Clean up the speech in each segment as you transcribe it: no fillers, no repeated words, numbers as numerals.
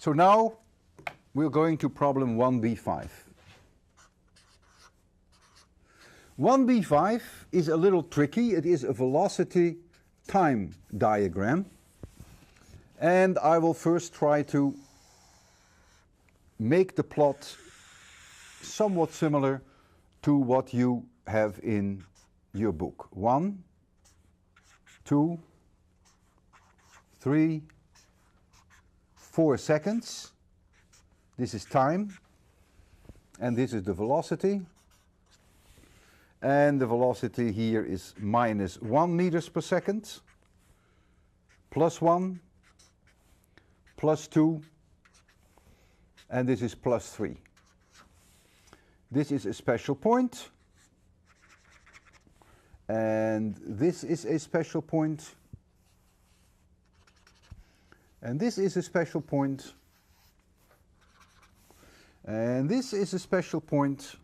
So now we're going to problem 1b5. 1b5 is a little tricky. It is a velocity time diagram. And I will first try to make the plot somewhat similar to what you have in your book. 1, 2, 3, 4 seconds. This is time, and this is the velocity. And the velocity here is minus 1 meters per second, plus 1, plus 2, and this is plus 3. This is a special point, and this is a special point, and this is a special point, and this is a special point,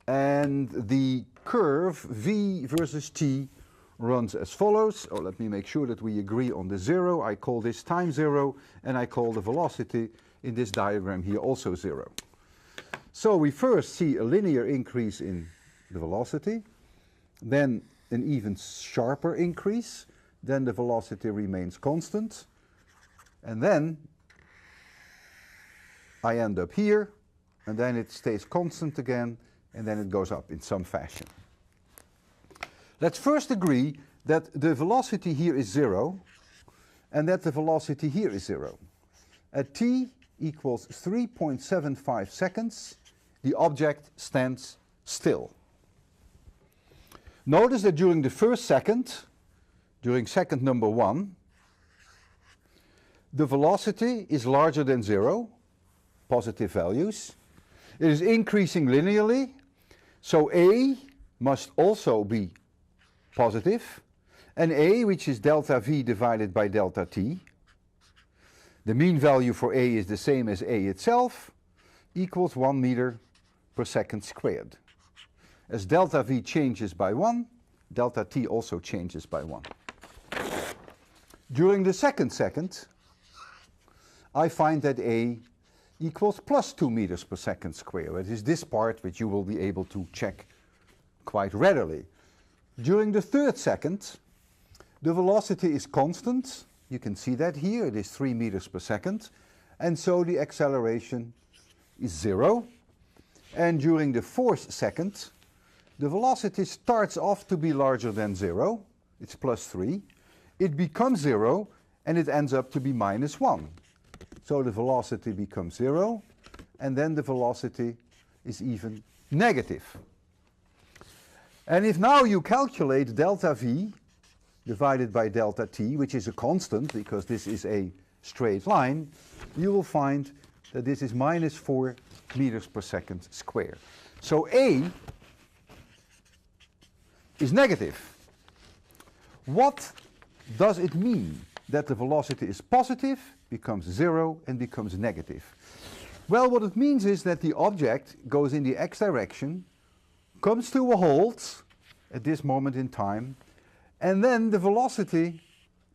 and the curve v versus t runs as follows. Oh, let me make sure that we agree on the 0. I call this time 0, and I call the velocity in this diagram here also 0. So we first see a linear increase in the velocity, then an even sharper increase, then the velocity remains constant, and then I end up here, and then it stays constant again, and then it goes up in some fashion. Let's first agree that the velocity here is 0, and that the velocity here is 0. At t equals 3.75 seconds, the object stands still. Notice that during the first second, during second number 1, the velocity is larger than 0, positive values. It is increasing linearly, so a must also be positive, and a, which is delta v divided by delta t, the mean value for a is the same as a itself, equals 1 meter per second squared. As delta v changes by 1, delta t also changes by 1. During the second second, I find that a equals plus 2 meters per second squared. It is this part which you will be able to check quite readily. During the third second, the velocity is constant. You can see that here. It is 3 meters per second. And so the acceleration is 0. And during the fourth second, the velocity starts off to be larger than 0. It's plus 3. It becomes 0, and it ends up to be minus 1. So the velocity becomes 0, and then the velocity is even negative. And if now you calculate delta v divided by delta t, which is a constant because this is a straight line, you will find that this is minus 4 meters per second squared. So a is negative. What does it mean that the velocity is positive, becomes 0, and becomes negative? Well, what it means is that the object goes in the x direction, comes to a halt at this moment in time, and then the velocity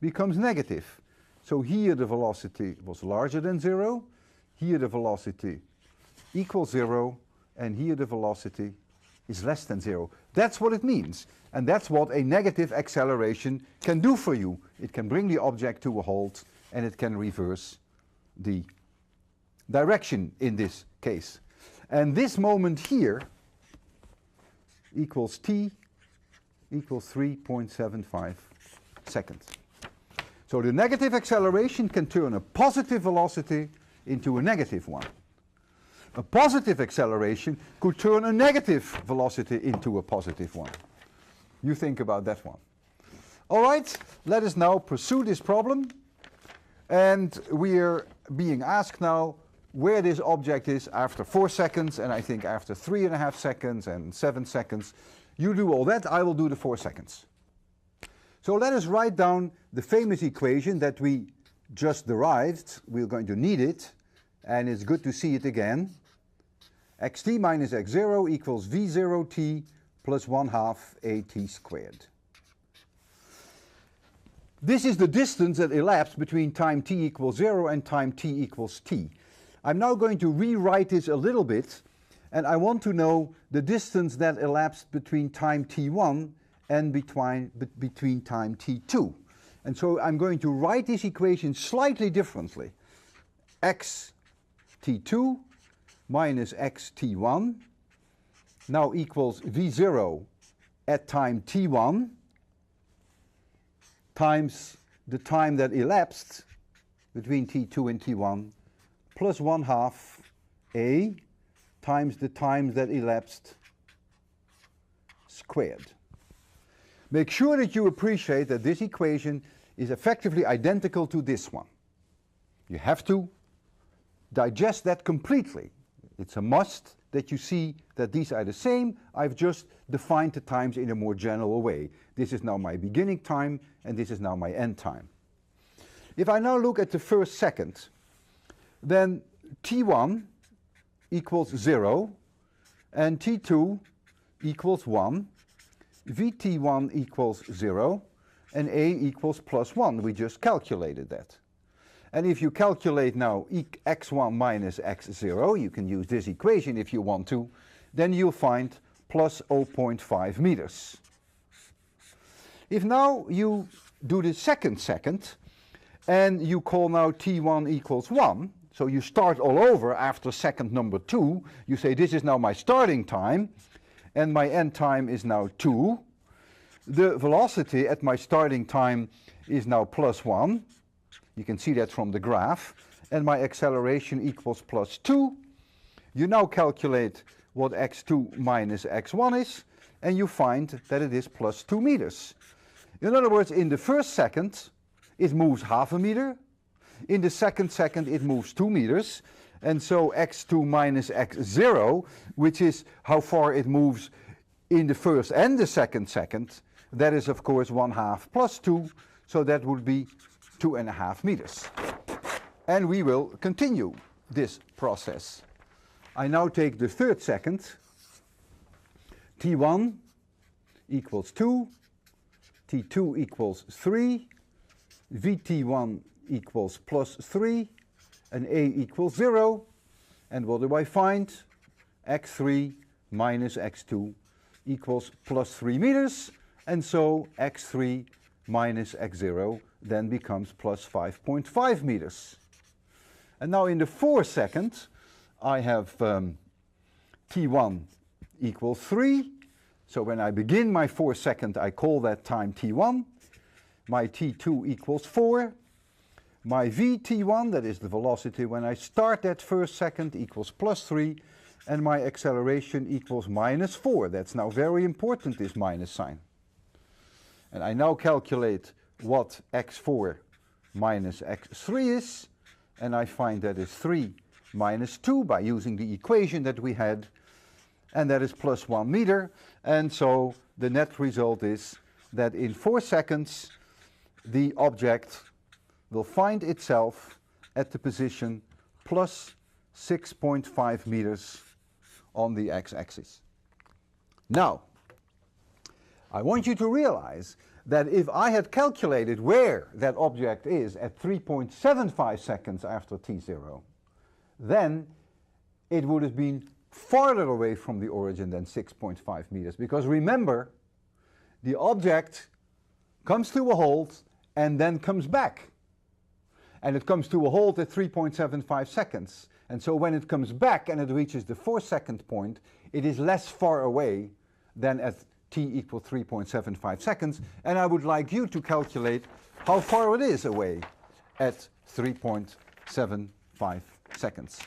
becomes negative. So here the velocity was larger than 0, here the velocity equals 0, and here the velocity is less than 0. That's what it means. And that's what a negative acceleration can do for you. It can bring the object to a halt, and it can reverse the direction in this case. And this moment here equals t equals 3.75 seconds. So the negative acceleration can turn a positive velocity into a negative one. A positive acceleration could turn a negative velocity into a positive one. You think about that one. All right, let us now pursue this problem. And we are being asked now where this object is after 4 seconds, and I think after 3.5 seconds and 7 seconds. You do all that, I will do the 4 seconds. So let us write down the famous equation that we just derived. We're going to need it, and it's good to see it again. xt minus x0 equals v0t plus 1/2 at squared. This is the distance that elapsed between time t equals 0 and time t equals t. I'm now going to rewrite this a little bit, and I want to know the distance that elapsed between time t1 and between time t2. And so I'm going to write this equation slightly differently. X t2 minus x t1 now equals v0 at time t1 times the time that elapsed between t2 and t1 plus 1/2 a times the time that elapsed squared. Make sure that you appreciate that this equation is effectively identical to this one. You have to digest that completely. It's a must that you see that these are the same. I've just defined the times in a more general way. This is now my beginning time, and this is now my end time. If I now look at the first second, then t1 equals 0, and t2 equals 1, vt1 equals 0, and a equals plus 1. We just calculated that. And if you calculate now x1 minus x0, you can use this equation if you want to, then you'll find plus 0.5 meters. If now you do the second, and you call now t1 equals 1, so you start all over after second number 2, you say this is now my starting time, and my end time is now 2. The velocity at my starting time is now plus 1. You can see that from the graph. And my acceleration equals plus 2. You now calculate what x2 minus x1 is, and you find that it is plus 2 meters. In other words, in the first second, it moves 0.5 meter. In the second second, it moves 2 meters. And so x2 minus x0, which is how far it moves in the first and the second, that is of course 1/2 plus 2, so that would be 2.5 meters. And we will continue this process. I now take the third second. t1 equals 2, t2 equals 3, vt1 equals plus 3, and a equals 0. And what do I find? x3 minus x2 equals plus 3 meters. And so x3 minus x0 then becomes plus 5.5 meters. And now in the fourth second, I have t1 equals 3. So when I begin my fourth second, I call that time t1. My t2 equals 4. My vt1, that is the velocity when I start that first second, equals plus 3. And my acceleration equals minus 4. That's now very important, this minus sign. And I now calculate what x4 minus x3 is, and I find that is 3 minus 2 by using the equation that we had, and that is plus 1 meter. And so the net result is that in 4 seconds the object will find itself at the position plus 6.5 meters on the x-axis. Now, I want you to realize that if I had calculated where that object is at 3.75 seconds after t0, then it would have been farther away from the origin than 6.5 meters. Because remember, the object comes to a halt and then comes back. And it comes to a halt at 3.75 seconds. And so when it comes back and it reaches the 4-second point, it is less far away than at t equals 3.75 seconds. And I would like you to calculate how far it is away at 3.75 seconds.